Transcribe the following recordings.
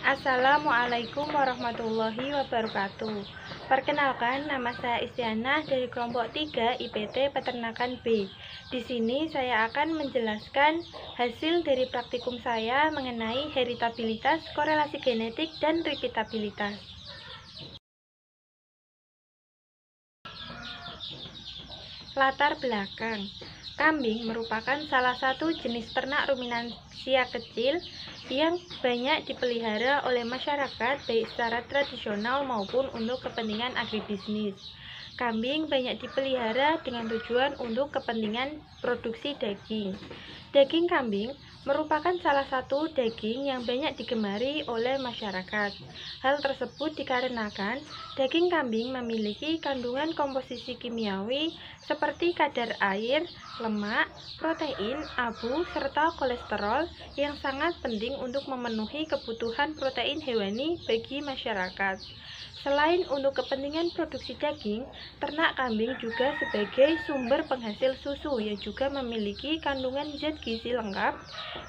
Assalamualaikum warahmatullahi wabarakatuh. Perkenalkan, nama saya Istianah dari kelompok 3 IPT Peternakan B. Di sini saya akan menjelaskan hasil dari praktikum saya mengenai heritabilitas, korelasi genetik, dan repeatabilitas. Latar belakang. Kambing merupakan salah satu jenis ternak ruminansia kecil yang banyak dipelihara oleh masyarakat baik secara tradisional maupun untuk kepentingan agribisnis. Kambing banyak dipelihara dengan tujuan untuk kepentingan produksi daging. Daging kambing merupakan salah satu daging yang banyak digemari oleh masyarakat. Hal tersebut dikarenakan daging kambing memiliki kandungan komposisi kimiawi seperti kadar air, lemak, protein, abu, serta kolesterol yang sangat penting untuk memenuhi kebutuhan protein hewani bagi masyarakat. Selain untuk kepentingan produksi daging, ternak kambing juga sebagai sumber penghasil susu yang juga memiliki kandungan zat gizi lengkap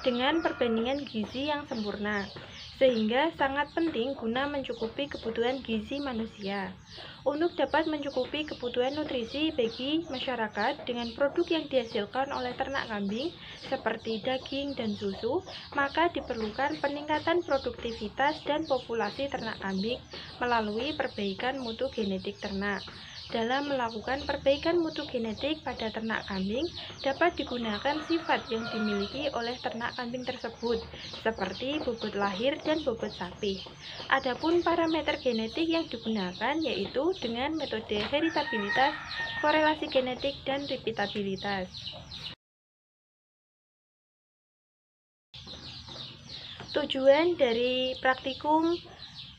dengan perbandingan gizi yang sempurna, sehingga sangat penting guna mencukupi kebutuhan gizi manusia. Untuk dapat mencukupi kebutuhan nutrisi bagi masyarakat dengan produk yang dihasilkan oleh ternak kambing seperti daging dan susu, maka diperlukan peningkatan produktivitas dan populasi ternak kambing melalui perbaikan mutu genetik ternak. Dalam melakukan perbaikan mutu genetik pada ternak kambing, dapat digunakan sifat yang dimiliki oleh ternak kambing tersebut, seperti bobot lahir dan bobot sapi. Adapun parameter genetik yang digunakan yaitu dengan metode heritabilitas, korelasi genetik, dan repeatabilitas. Tujuan dari praktikum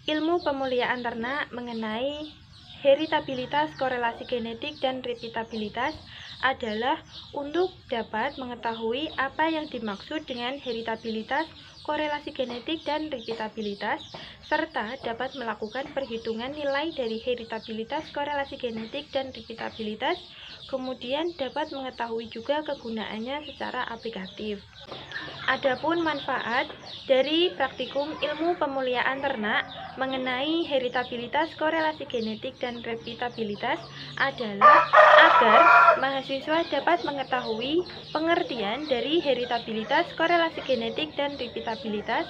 ilmu pemuliaan ternak mengenai heritabilitas, korelasi genetik, dan repeatabilitas adalah untuk dapat mengetahui apa yang dimaksud dengan heritabilitas, korelasi genetik, dan repeatabilitas, serta dapat melakukan perhitungan nilai dari heritabilitas, korelasi genetik, dan repeatabilitas, kemudian dapat mengetahui juga kegunaannya secara aplikatif. Adapun manfaat dari praktikum ilmu pemuliaan ternak mengenai heritabilitas, korelasi genetik, dan repeatabilitas adalah agar mahasiswa dapat mengetahui pengertian dari heritabilitas, korelasi genetik, dan repeatabilitas,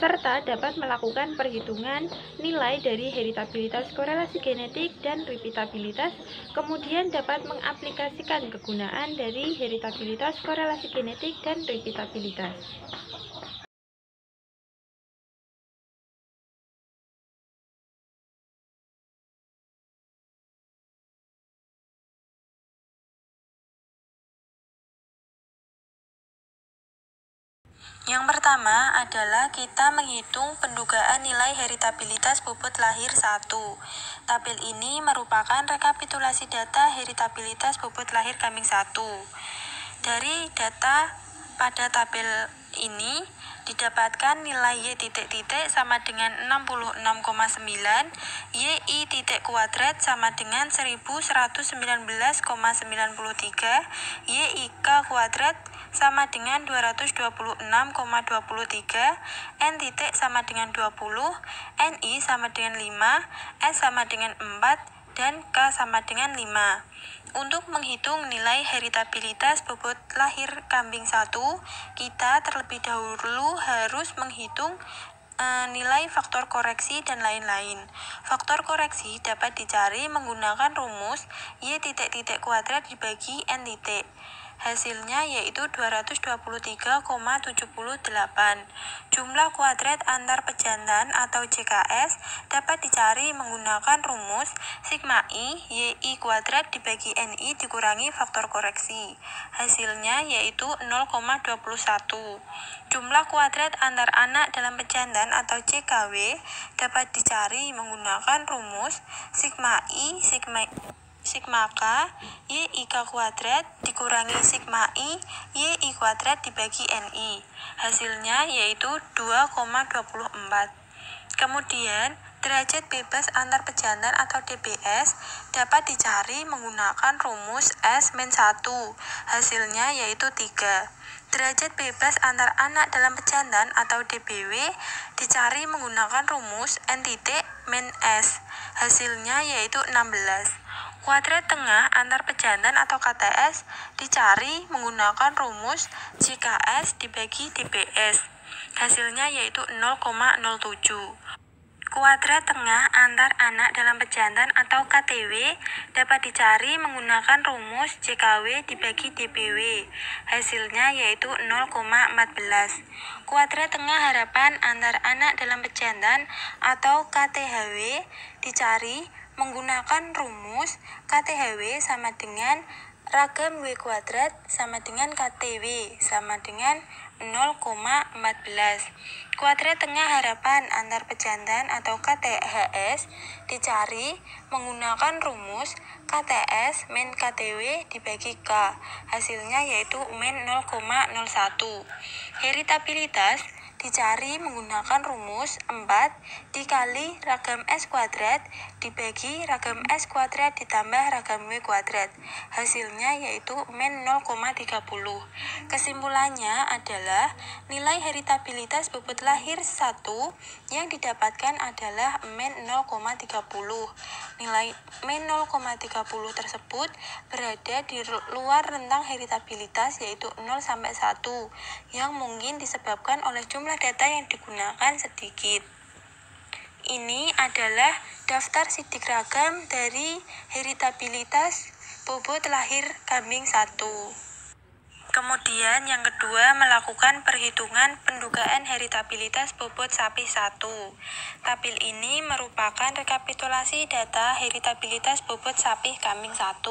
serta dapat melakukan perhitungan nilai dari heritabilitas, korelasi genetik, dan repeatabilitas, kemudian dapat mengaplikasikan kegunaan dari heritabilitas, korelasi genetik, dan repeatabilitas. Yang pertama adalah kita menghitung pendugaan nilai heritabilitas bobot lahir 1. Tabel ini merupakan rekapitulasi data heritabilitas bobot lahir kambing 1. Dari data pada tabel ini didapatkan nilai Y titik-titik sama dengan 66,9, YI titik kuadrat sama dengan 1119,93, YIK kuadrat sama dengan 226,23, N titik sama dengan 20, NI sama dengan 5, S sama dengan 4, dan K sama dengan 5. Untuk menghitung nilai heritabilitas bobot lahir kambing 1, kita terlebih dahulu harus menghitung nilai faktor koreksi dan lain-lain. Faktor koreksi dapat dicari menggunakan rumus Y titik-titik kuadrat dibagi N titik. Hasilnya yaitu 223,78. Jumlah kuadrat antar pejantan atau JKS dapat dicari menggunakan rumus sigma I YI kuadrat dibagi NI dikurangi faktor koreksi. Hasilnya yaitu 0,21. Jumlah kuadrat antar anak dalam pejantan atau JKW dapat dicari menggunakan rumus sigma I sigma K YIK kuadrat dikurangi sigma I YI kuadrat dibagi NI. Hasilnya yaitu 2,24. Kemudian, derajat bebas antar pejantan atau DBS dapat dicari menggunakan rumus S-1. Hasilnya yaitu 3. Derajat bebas antar anak dalam pejantan atau DBW dicari menggunakan rumus N titik min S. Hasilnya yaitu 16. Kuadrat tengah antar pejantan atau KTS dicari menggunakan rumus JKS dibagi DBS. Hasilnya yaitu 0,07. Kuadrat tengah antar anak dalam pejantan atau KTW dapat dicari menggunakan rumus JKW dibagi DBW. Hasilnya yaitu 0,14. Kuadrat tengah harapan antar anak dalam pejantan atau KTHW dicari menggunakan rumus KTHW sama dengan ragam W kuadrat sama dengan KTW sama dengan 0,14. Kuadrat tengah harapan antar pejantan atau KTHS dicari menggunakan rumus KTS min KTW dibagi K. Hasilnya yaitu min 0,01. Heritabilitas dicari menggunakan rumus 4 dikali ragam S kuadrat dibagi ragam S kuadrat ditambah ragam W kuadrat. Hasilnya yaitu min 0,30. Kesimpulannya adalah nilai heritabilitas bobot lahir 1 yang didapatkan adalah min 0,30. Nilai min 0,30 tersebut berada di luar rentang heritabilitas yaitu 0 sampai 1 yang mungkin disebabkan oleh jumlah data yang digunakan sedikit. Ini adalah daftar sidik ragam dari heritabilitas bobot lahir kambing 1. Kemudian yang kedua melakukan perhitungan pendugaan heritabilitas bobot sapi 1. Tabel ini merupakan rekapitulasi data heritabilitas bobot sapi kambing 1.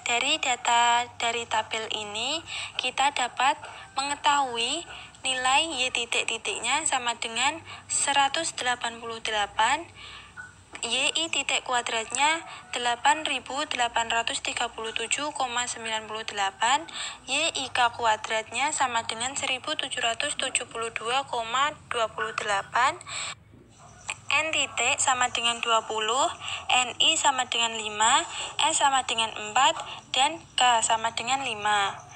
Dari data dari tabel ini kita dapat mengetahui nilai Y titik-titiknya sama dengan 188, YI titik kuadratnya 8.837,98, YIK kuadratnya sama dengan 1.772,28, N titik sama dengan 20, NI sama dengan 5, S sama dengan 4, dan K sama dengan 5.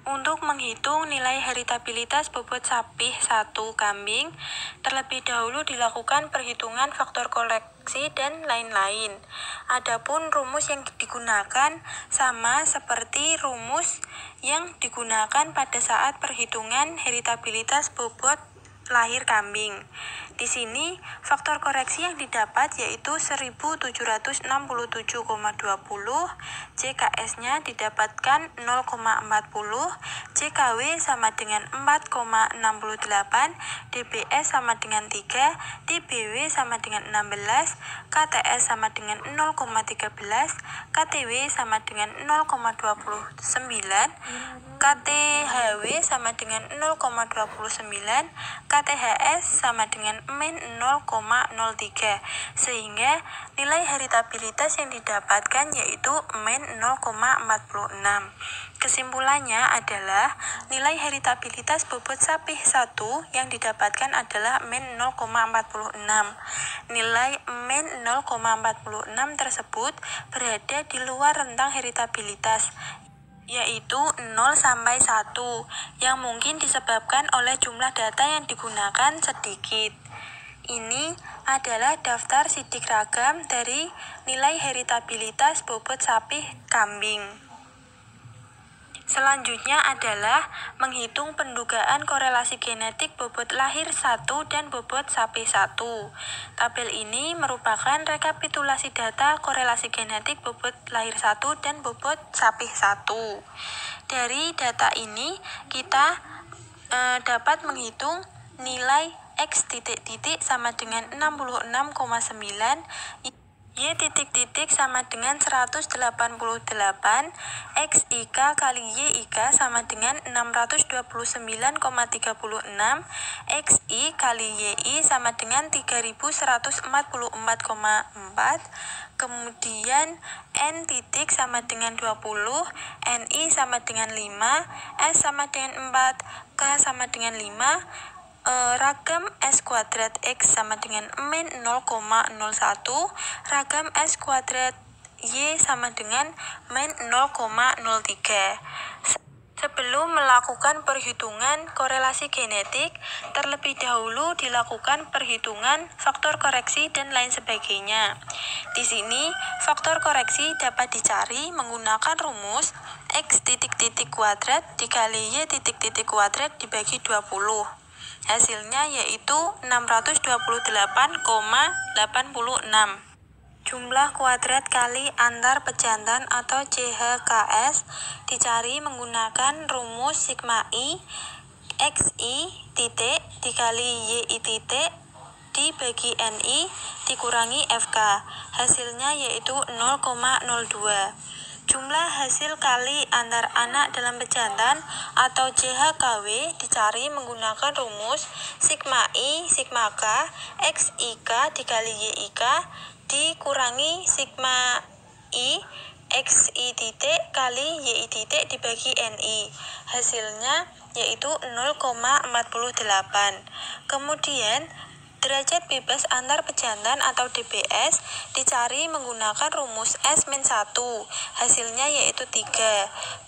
Untuk menghitung nilai heritabilitas bobot sapi 1 kambing, terlebih dahulu dilakukan perhitungan faktor koreksi dan lain-lain. Adapun rumus yang digunakan sama seperti rumus yang digunakan pada saat perhitungan heritabilitas bobot lahir kambing. Di sini faktor koreksi yang didapat yaitu 1767,20, JKS-nya didapatkan 0,40, JKW sama dengan 4,68, DBS sama dengan 3, DBW sama dengan 16, KTS sama dengan 0,13, KTW sama dengan 0,29, KTHW sama dengan 0,29, KTHS sama dengan min 0,03, sehingga nilai heritabilitas yang didapatkan yaitu min 0,46. Kesimpulannya adalah nilai heritabilitas bobot sapi 1 yang didapatkan adalah min 0,46. Nilai min 0,46 tersebut berada di luar rentang heritabilitas, yaitu 0 sampai 1, yang mungkin disebabkan oleh jumlah data yang digunakan sedikit. Ini adalah daftar sidik ragam dari nilai heritabilitas bobot sapi kambing. Selanjutnya adalah menghitung pendugaan korelasi genetik bobot lahir 1 dan bobot sapi 1. Tabel ini merupakan rekapitulasi data korelasi genetik bobot lahir 1 dan bobot sapi 1. Dari data ini kita dapat menghitung nilai X titik-titik sama dengan 66,9, Y titik-titik sama dengan 188, XIK kali YIK sama dengan 629,36, XI kali YI sama dengan 3144,4, kemudian N titik sama dengan 20, NI sama dengan 5, S sama dengan 4, K sama dengan 5, ragam S kuadrat X sama dengan min 0,01, ragam S kuadrat Y sama dengan min 0,03. Sebelum melakukan perhitungan korelasi genetik, terlebih dahulu dilakukan perhitungan faktor koreksi dan lain sebagainya. Di sini, faktor koreksi dapat dicari menggunakan rumus X kuadrat dikali Y kuadrat dibagi 20. Hasilnya yaitu 628,86. Jumlah kuadrat kali antar pejantan atau CHKS dicari menggunakan rumus sigma I XI titik dikali YI titik dibagi NI dikurangi FK. Hasilnya yaitu 0,02. Jumlah hasil kali antar anak dalam pejantan atau JHKW dicari menggunakan rumus sigma I sigma K XIK dikali YIK dikurangi sigma I XI titik kali YI titik dibagi NI. Hasilnya yaitu 0,48. Kemudian derajat bebas antar pejantan atau DBS dicari menggunakan rumus S-1. Hasilnya yaitu 3.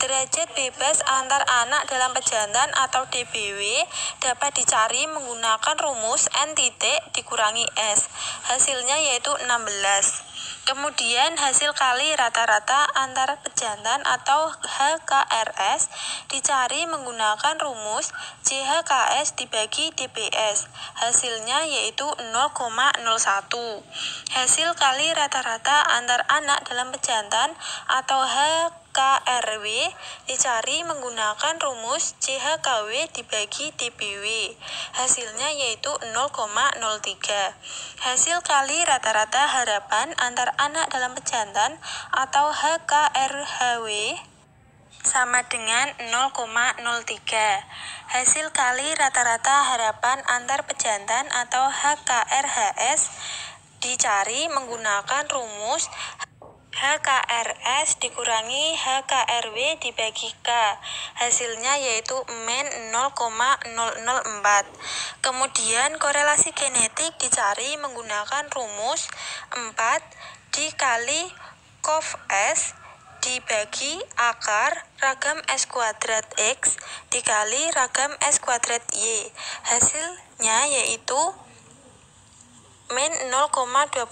Derajat bebas antar anak dalam pejantan atau DBW dapat dicari menggunakan rumus N titik dikurangi S. Hasilnya yaitu 16. Kemudian hasil kali rata-rata antar pejantan atau HKRS dicari menggunakan rumus JHKS dibagi DBS. Hasilnya yaitu 0,01. Hasil kali rata-rata antar anak dalam pejantan atau HKRW dicari menggunakan rumus JHKW dibagi DBW. Hasilnya yaitu 0,03. Hasil kali rata-rata harapan antar anak dalam pejantan atau HKRHW sama dengan 0,03. Hasil kali rata-rata harapan antar pejantan atau HKRHS dicari menggunakan rumus HKRS dikurangi HKRW dibagi K. Hasilnya yaitu min 0,004. Kemudian korelasi genetik dicari menggunakan rumus 4 dikali cof S dibagi akar ragam S kuadrat X dikali ragam S kuadrat Y. Hasilnya yaitu min 0,23.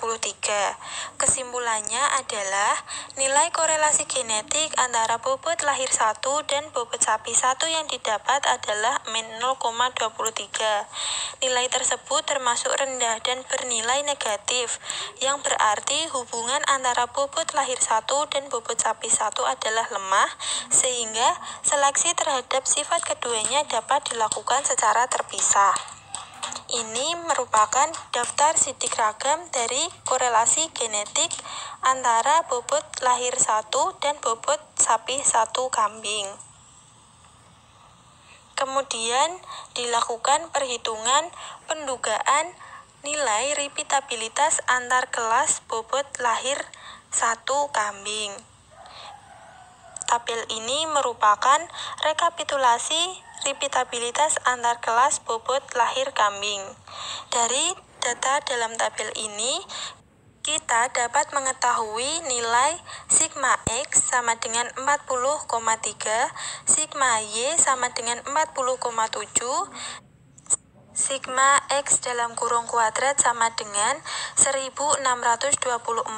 Kesimpulannya adalah nilai korelasi genetik antara bobot lahir 1 dan bobot sapi 1 yang didapat adalah min 0,23. Nilai tersebut termasuk rendah dan bernilai negatif, yang berarti hubungan antara bobot lahir 1 dan bobot sapi 1 adalah lemah, sehingga seleksi terhadap sifat keduanya dapat dilakukan secara terpisah. Ini merupakan daftar sidik ragam dari korelasi genetik antara bobot lahir 1 dan bobot sapi 1 kambing. Kemudian dilakukan perhitungan pendugaan nilai repeatabilitas antar kelas bobot lahir 1 kambing. Tabel ini merupakan rekapitulasi repeatabilitas antar kelas bobot lahir kambing. Dari data dalam tabel ini, kita dapat mengetahui nilai sigma X sama dengan 40,3, sigma Y sama dengan 40,7, sigma X dalam kurung kuadrat sama dengan 1624,09,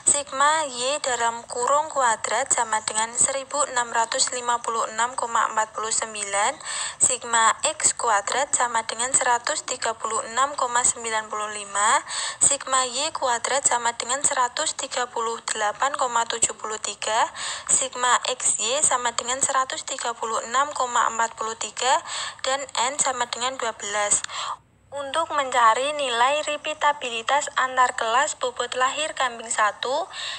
sigma Y dalam kurung kuadrat sama dengan 1656,49, sigma X kuadrat sama dengan 136,95, sigma Y kuadrat sama dengan 138,73, sigma XY sama dengan 136,43, dan N sama dengan 12. Untuk mencari nilai repeatabilitas antar kelas bobot lahir kambing 1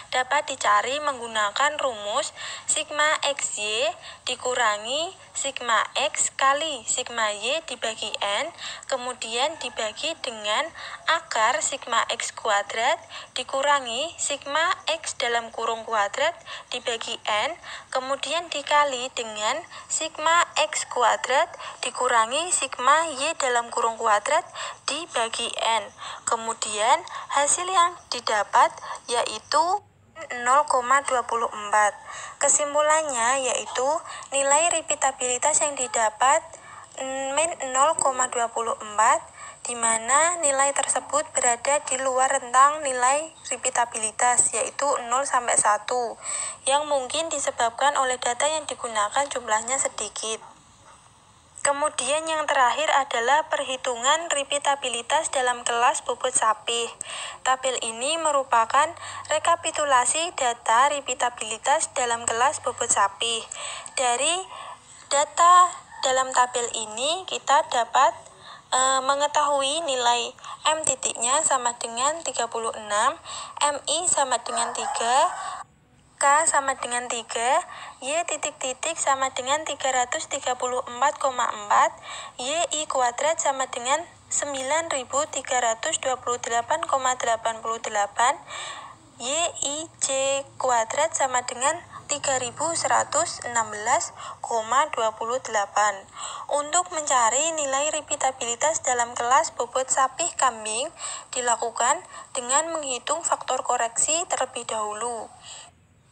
dapat dicari menggunakan rumus sigma XY dikurangi sigma X kali sigma Y dibagi N, kemudian dibagi dengan akar sigma X kuadrat dikurangi sigma X dalam kurung kuadrat dibagi N, kemudian dikali dengan sigma X kuadrat dikurangi sigma Y dalam kurung kuadrat dibagi N. Kemudian hasil yang didapat yaitu 0,24. Kesimpulannya yaitu nilai repeatabilitas yang didapat min 0,24, di mana nilai tersebut berada di luar rentang nilai repeatabilitas yaitu 0 sampai 1 yang mungkin disebabkan oleh data yang digunakan jumlahnya sedikit. Kemudian yang terakhir adalah perhitungan repeatabilitas dalam kelas bobot sapih. Tabel ini merupakan rekapitulasi data repeatabilitas dalam kelas bobot sapih. Dari data dalam tabel ini kita dapat mengetahui nilai M titiknya sama dengan 36, MI sama dengan 3, K sama dengan 3, Y titik-titik sama dengan 334,4, YI kuadrat sama dengan 9328,88, YIJ kuadrat sama dengan 3116,28. Untuk mencari nilai repeatabilitas dalam kelas bobot sapih kambing dilakukan dengan menghitung faktor koreksi terlebih dahulu.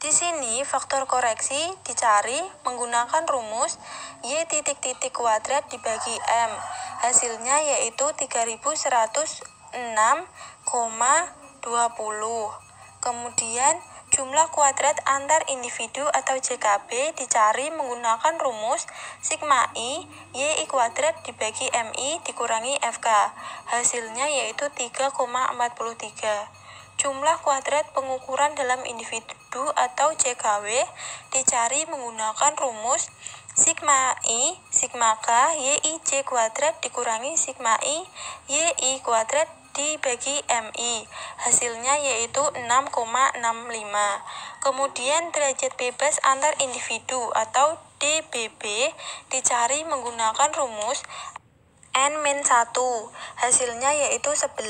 Di sini faktor koreksi dicari menggunakan rumus Y titik-titik kuadrat dibagi M. Hasilnya yaitu 3106,20. Kemudian jumlah kuadrat antar individu atau JKB dicari menggunakan rumus sigma I YI kuadrat dibagi MI dikurangi FK. Hasilnya yaitu 3,43. Jumlah kuadrat pengukuran dalam individu atau JKW dicari menggunakan rumus sigma I, sigma K, YIJ kuadrat dikurangi sigma I, YI kuadrat dibagi MI. Hasilnya yaitu 6,65. Kemudian derajat bebas antar individu atau DBB dicari menggunakan rumus N-1, hasilnya yaitu 11.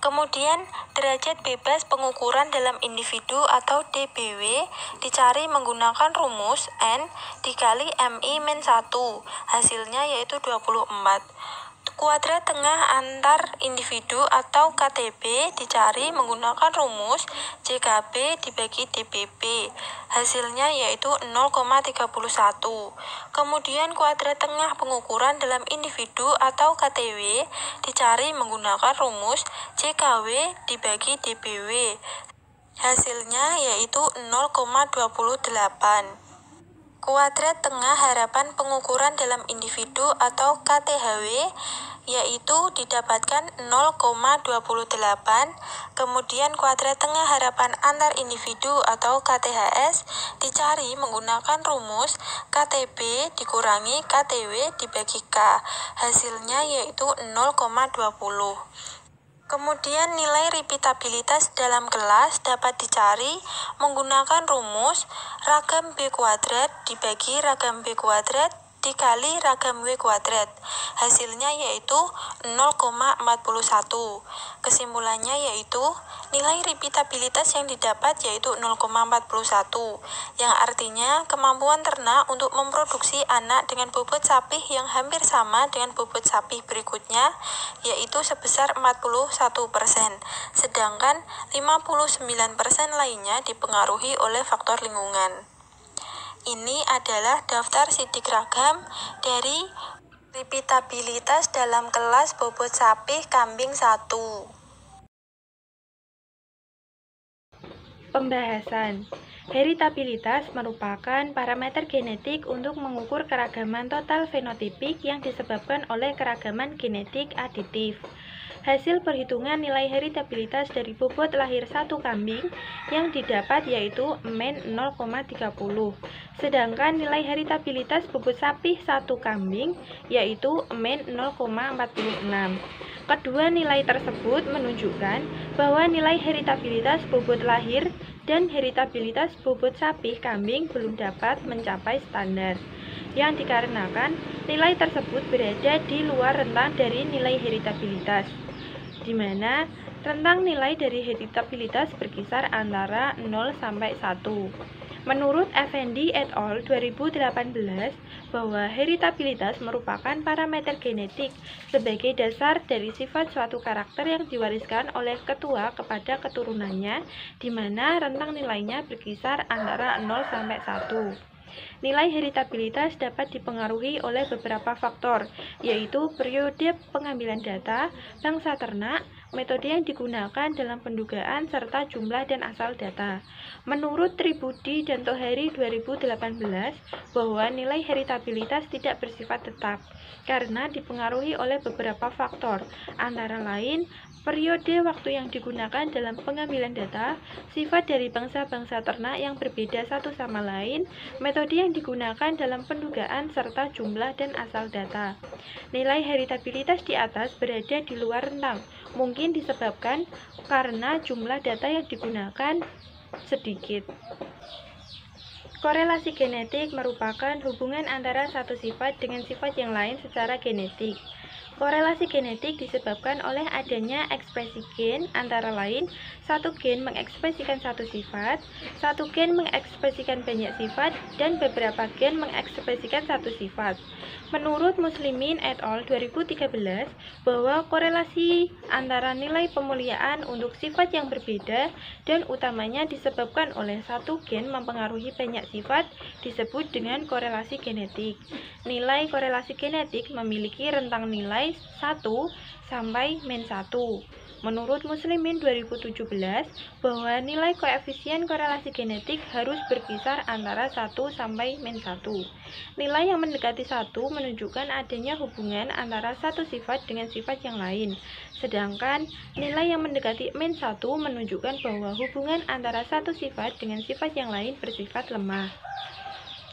Kemudian derajat bebas pengukuran dalam individu atau DBW dicari menggunakan rumus N dikali MI-1, hasilnya yaitu 24. Kuadrat tengah antar individu atau KTB dicari menggunakan rumus JKB dibagi DBB. Hasilnya yaitu 0,31. Kemudian kuadrat tengah pengukuran dalam individu atau KTW dicari menggunakan rumus JKW dibagi DBW. Hasilnya yaitu 0,28. Kuadrat tengah harapan pengukuran dalam individu atau KTHW yaitu didapatkan 0,28. Kemudian kuadrat tengah harapan antar individu atau KTHS dicari menggunakan rumus KTB dikurangi KTW dibagi K. Hasilnya yaitu 0,20. Kemudian nilai repeatabilitas dalam kelas dapat dicari menggunakan rumus ragam B kuadrat dibagi ragam B kuadrat dikali ragam W kuadrat. Hasilnya yaitu 0,41. Kesimpulannya yaitu nilai repeatabilitas yang didapat yaitu 0,41, yang artinya kemampuan ternak untuk memproduksi anak dengan bobot sapih yang hampir sama dengan bobot sapih berikutnya, yaitu sebesar 41%, sedangkan 59% lainnya dipengaruhi oleh faktor lingkungan. Ini adalah daftar sidik ragam dari repeatabilitas dalam kelas bobot sapih kambing 1. Pembahasan. Heritabilitas merupakan parameter genetik untuk mengukur keragaman total fenotipik yang disebabkan oleh keragaman genetik aditif. Hasil perhitungan nilai heritabilitas dari bobot lahir satu kambing yang didapat yaitu min 0,30. Sedangkan nilai heritabilitas bobot sapih satu kambing yaitu min 0,46. Kedua nilai tersebut menunjukkan bahwa nilai heritabilitas bobot lahir dan heritabilitas bobot sapih kambing belum dapat mencapai standar, yang dikarenakan nilai tersebut berada di luar rentang dari nilai heritabilitas, di mana rentang nilai dari heritabilitas berkisar antara 0 sampai 1. Menurut Effendi et al. 2018, bahwa heritabilitas merupakan parameter genetik sebagai dasar dari sifat suatu karakter yang diwariskan oleh ketua kepada keturunannya, di mana rentang nilainya berkisar antara 0 sampai 1. Nilai heritabilitas dapat dipengaruhi oleh beberapa faktor, yaitu periode pengambilan data, bangsa ternak, metode yang digunakan dalam pendugaan, serta jumlah dan asal data. Menurut Tribudi dan Tohari 2018, bahwa nilai heritabilitas tidak bersifat tetap, karena dipengaruhi oleh beberapa faktor, antara lain periode waktu yang digunakan dalam pengambilan data, sifat dari bangsa-bangsa ternak yang berbeda satu sama lain, metode yang digunakan dalam pendugaan, serta jumlah dan asal data. Nilai heritabilitas di atas berada di luar rentang, mungkin disebabkan karena jumlah data yang digunakan sedikit. Korelasi genetik merupakan hubungan antara satu sifat dengan sifat yang lain secara genetik. Korelasi genetik disebabkan oleh adanya ekspresi gen, antara lain satu gen mengekspresikan satu gen mengekspresikan banyak sifat, dan beberapa gen mengekspresikan satu sifat. Menurut Muslimin et al. 2013, bahwa korelasi antara nilai pemuliaan untuk sifat yang berbeda dan utamanya disebabkan oleh satu gen mempengaruhi banyak sifat disebut dengan korelasi genetik. Nilai korelasi genetik memiliki rentang nilai 1 sampai -1. Menurut Muslimin 2017, bahwa nilai koefisien korelasi genetik harus berkisar antara 1 sampai -1. Nilai yang mendekati 1 menunjukkan adanya hubungan antara satu sifat dengan sifat yang lain, sedangkan nilai yang mendekati -1 menunjukkan bahwa hubungan antara satu sifat dengan sifat yang lain bersifat lemah.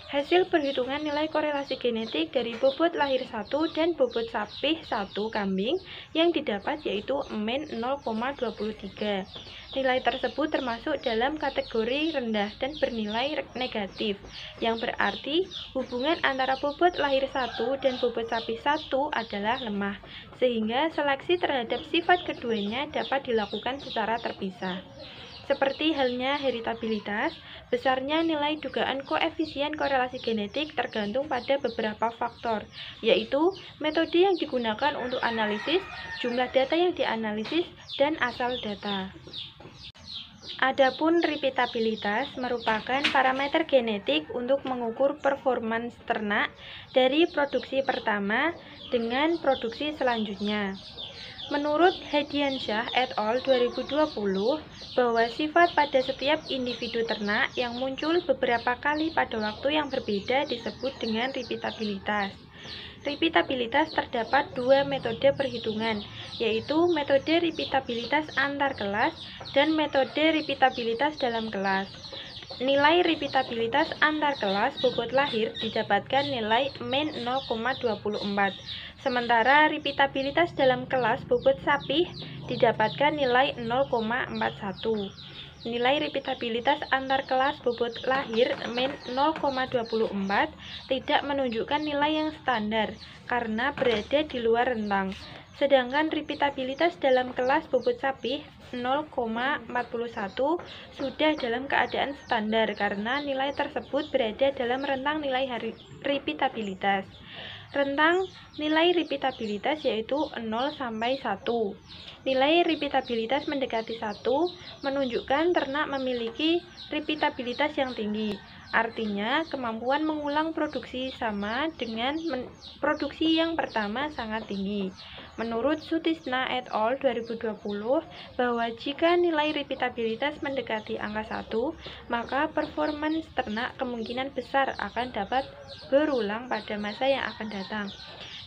Hasil perhitungan nilai korelasi genetik dari bobot lahir 1 dan bobot sapih 1 kambing yang didapat yaitu min 0,23. Nilai tersebut termasuk dalam kategori rendah dan bernilai negatif, yang berarti hubungan antara bobot lahir 1 dan bobot sapih 1 adalah lemah, sehingga seleksi terhadap sifat keduanya dapat dilakukan secara terpisah. Seperti halnya heritabilitas, besarnya nilai dugaan koefisien korelasi genetik tergantung pada beberapa faktor, yaitu metode yang digunakan untuk analisis, jumlah data yang dianalisis, dan asal data. Adapun repeatabilitas merupakan parameter genetik untuk mengukur performance ternak dari produksi pertama dengan produksi selanjutnya. Menurut Hediansyah et al. 2020, bahwa sifat pada setiap individu ternak yang muncul beberapa kali pada waktu yang berbeda disebut dengan repeatabilitas. Repeatabilitas terdapat dua metode perhitungan, yaitu metode repeatabilitas antar kelas dan metode repeatabilitas dalam kelas. Nilai repeatabilitas antar kelas bobot lahir didapatkan nilai min 0,24, sementara repeatabilitas dalam kelas bobot sapih didapatkan nilai 0,41. Nilai repeatabilitas antar kelas bobot lahir min 0,24 tidak menunjukkan nilai yang standar karena berada di luar rentang. Sedangkan repeatabilitas dalam kelas bobot sapih 0,41 sudah dalam keadaan standar karena nilai tersebut berada dalam rentang nilai repeatabilitas. Rentang nilai repeatabilitas yaitu 0 sampai 1. Nilai repeatabilitas mendekati 1 menunjukkan ternak memiliki repeatabilitas yang tinggi. Artinya, kemampuan mengulang produksi sama dengan produksi yang pertama sangat tinggi. Menurut Sutisna et al. 2020, bahwa jika nilai repeatabilitas mendekati angka 1, maka performance ternak kemungkinan besar akan dapat berulang pada masa yang akan datang.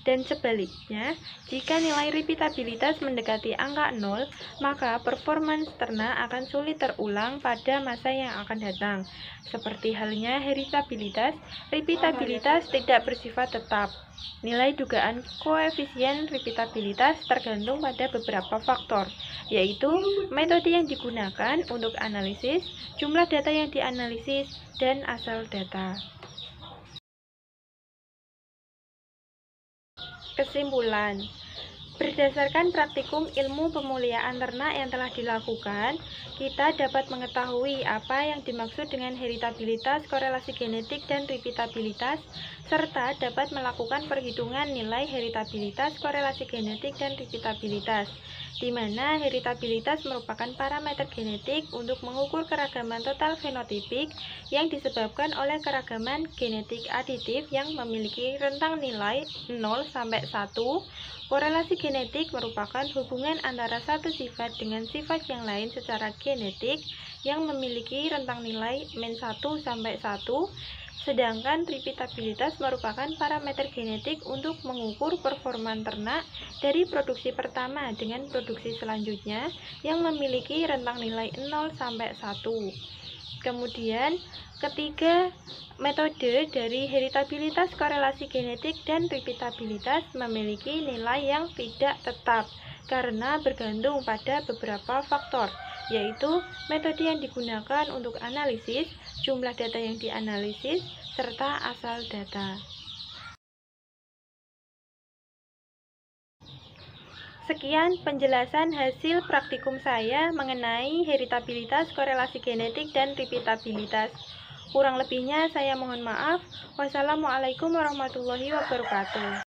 Dan sebaliknya, jika nilai repeatabilitas mendekati angka 0, maka performance ternak akan sulit terulang pada masa yang akan datang. Seperti halnya heritabilitas, repeatabilitas tidak bersifat tetap. Nilai dugaan koefisien repeatabilitas tergantung pada beberapa faktor, yaitu metode yang digunakan untuk analisis, jumlah data yang dianalisis, dan asal data. Kesimpulan, Berdasarkan praktikum ilmu pemuliaan ternak yang telah dilakukan, kita dapat mengetahui apa yang dimaksud dengan heritabilitas, korelasi genetik, dan repeatabilitas, serta dapat melakukan perhitungan nilai heritabilitas, korelasi genetik, dan repeatabilitas, di mana heritabilitas merupakan parameter genetik untuk mengukur keragaman total fenotipik yang disebabkan oleh keragaman genetik aditif yang memiliki rentang nilai 0 sampai 1. Korelasi genetik merupakan hubungan antara satu sifat dengan sifat yang lain secara genetik yang memiliki rentang nilai -1 sampai 1, sedangkan repeatabilitas merupakan parameter genetik untuk mengukur performa ternak dari produksi pertama dengan produksi selanjutnya yang memiliki rentang nilai 0 sampai 1. Kemudian, ketiga metode dari heritabilitas, korelasi genetik, dan repeatabilitas memiliki nilai yang tidak tetap karena bergantung pada beberapa faktor, yaitu metode yang digunakan untuk analisis, jumlah data yang dianalisis, serta asal data. Sekian penjelasan hasil praktikum saya mengenai heritabilitas, korelasi genetik, dan repeatabilitas. Kurang lebihnya saya mohon maaf. Wassalamualaikum warahmatullahi wabarakatuh.